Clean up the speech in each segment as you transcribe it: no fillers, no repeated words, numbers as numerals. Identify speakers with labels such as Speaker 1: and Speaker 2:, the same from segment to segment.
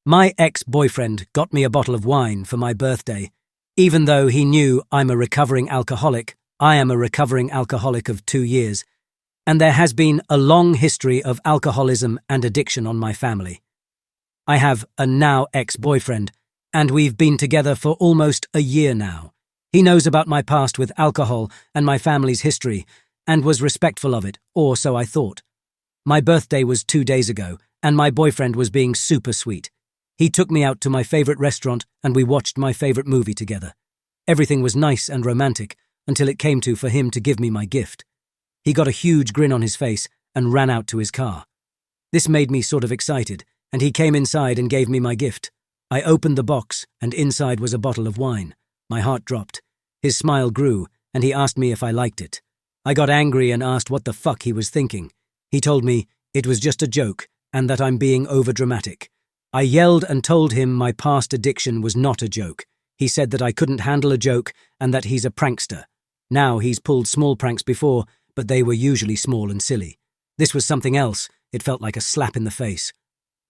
Speaker 1: My ex-boyfriend got me a bottle of wine for my birthday. Even though he knew I'm a recovering alcoholic, I am a recovering alcoholic of 2 years, and there has been a long history of alcoholism and addiction on my family. I have a now ex-boyfriend, and we've been together for almost a year now. He knows about my past with alcohol and my family's history, and was respectful of it, or so I thought. My birthday was 2 days ago, and my boyfriend was being super sweet. He took me out to my favorite restaurant and we watched my favorite movie together. Everything was nice and romantic until it came for him to give me my gift. He got a huge grin on his face and ran out to his car. This made me sort of excited, and he came inside and gave me my gift. I opened the box and inside was a bottle of wine. My heart dropped. His smile grew and he asked me if I liked it. I got angry and asked what the fuck he was thinking. He told me it was just a joke and that I'm being overdramatic. I yelled and told him my past addiction was not a joke. He said that I couldn't handle a joke and that he's a prankster. Now he's pulled small pranks before, but they were usually small and silly. This was something else. It felt like a slap in the face.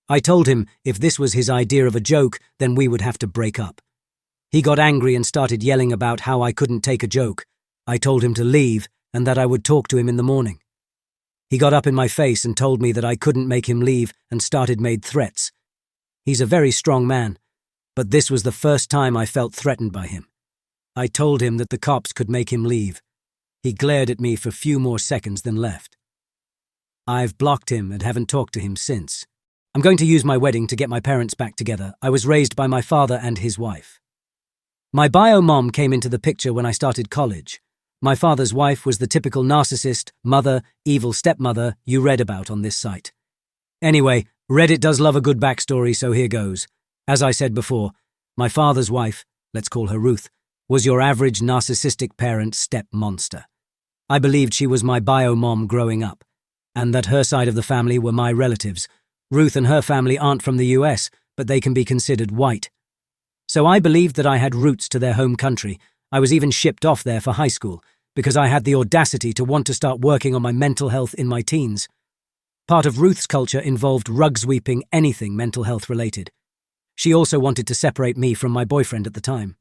Speaker 1: I told him if this was his idea of a joke, then we would have to break up. He got angry and started yelling about how I couldn't take a joke. I told him to leave and that I would talk to him in the morning. He got up in my face and told me that I couldn't make him leave and made threats. He's a very strong man, but this was the first time I felt threatened by him. I told him that the cops could make him leave. He glared at me for a few more seconds then left. I've blocked him and haven't talked to him since. I'm going to use my wedding to get my parents back together. I was raised by my father and his wife. My bio mom came into the picture when I started college. My father's wife was the typical narcissist, mother, evil stepmother you read about on this site. Anyway, Reddit does love a good backstory, so here goes. As I said before, my father's wife, let's call her Ruth, was your average narcissistic parent step monster. I believed she was my bio mom growing up, and that her side of the family were my relatives. Ruth and her family aren't from the US, but they can be considered white. So I believed that I had roots to their home country. I was even shipped off there for high school, because I had the audacity to want to start working on my mental health in my teens. Part of Ruth's culture involved rug sweeping anything mental health related. She also wanted to separate me from my boyfriend at the time.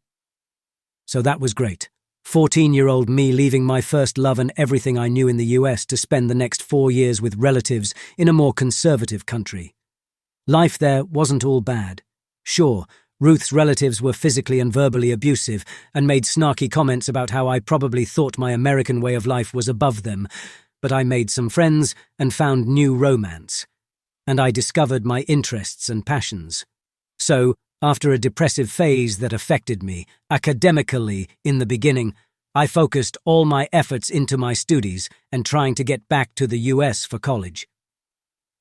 Speaker 1: So that was great. 14-year-old me leaving my first love and everything I knew in the US to spend the next 4 years with relatives in a more conservative country. Life there wasn't all bad. Sure, Ruth's relatives were physically and verbally abusive and made snarky comments about how I probably thought my American way of life was above them, but I made some friends and found new romance. And I discovered my interests and passions. So, after a depressive phase that affected me academically in the beginning, I focused all my efforts into my studies and trying to get back to the US for college.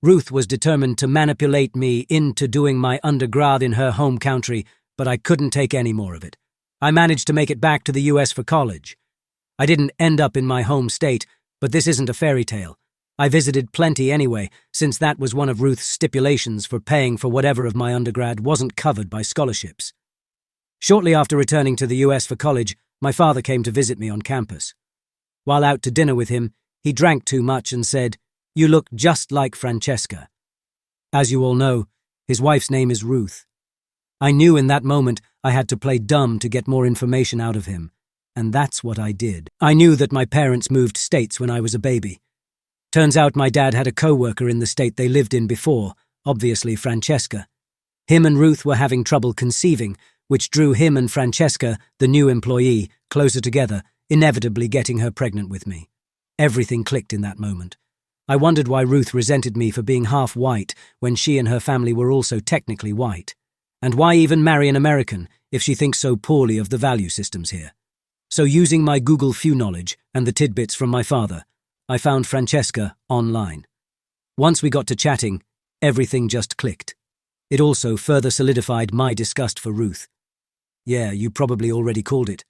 Speaker 1: Ruth was determined to manipulate me into doing my undergrad in her home country, but I couldn't take any more of it. I managed to make it back to the US for college. I didn't end up in my home state, but this isn't a fairy tale. I visited plenty anyway, since that was one of Ruth's stipulations for paying for whatever of my undergrad wasn't covered by scholarships. Shortly after returning to the US for college, my father came to visit me on campus. While out to dinner with him, he drank too much and said, "You look just like Francesca." As you all know, his wife's name is Ruth. I knew in that moment I had to play dumb to get more information out of him, and that's what I did. I knew that my parents moved states when I was a baby. Turns out my dad had a co-worker in the state they lived in before, obviously Francesca. Him and Ruth were having trouble conceiving, which drew him and Francesca, the new employee, closer together, inevitably getting her pregnant with me. Everything clicked in that moment. I wondered why Ruth resented me for being half white when she and her family were also technically white. And why even marry an American if she thinks so poorly of the value systems here? So using my Google Few knowledge and the tidbits from my father, I found Francesca online. Once we got to chatting, everything just clicked. It also further solidified my disgust for Ruth. Yeah, you probably already called it.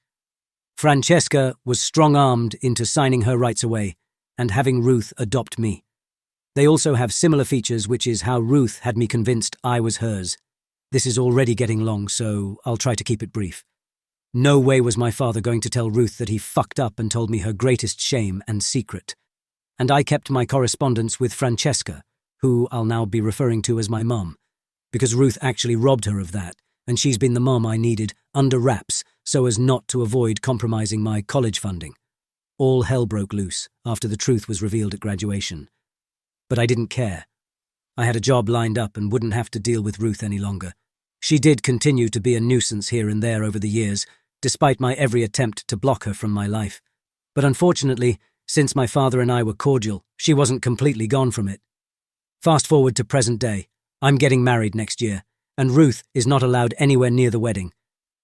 Speaker 1: Francesca was strong-armed into signing her rights away and having Ruth adopt me. They also have similar features, which is how Ruth had me convinced I was hers. This is already getting long, so I'll try to keep it brief. No way was my father going to tell Ruth that he fucked up and told me her greatest shame and secret. And I kept my correspondence with Francesca, who I'll now be referring to as my mum. because Ruth actually robbed her of that, and she's been the mom I needed under wraps so as not to avoid compromising my college funding. All hell broke loose after the truth was revealed at graduation. But I didn't care. I had a job lined up and wouldn't have to deal with Ruth any longer. She did continue to be a nuisance here and there over the years, despite my every attempt to block her from my life. But unfortunately, since my father and I were cordial, she wasn't completely gone from it. Fast forward to present day. I'm getting married next year, and Ruth is not allowed anywhere near the wedding,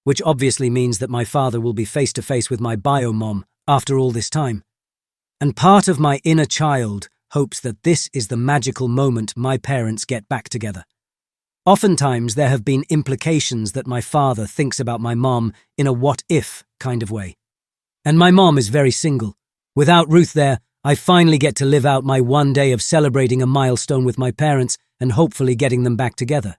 Speaker 1: which obviously means that my father will be face to face with my bio mom after all this time. And part of my inner child hopes that this is the magical moment my parents get back together. Oftentimes there have been implications that my father thinks about my mom in a what-if kind of way. And my mom is very single. Without Ruth there, I finally get to live out my one day of celebrating a milestone with my parents and hopefully getting them back together.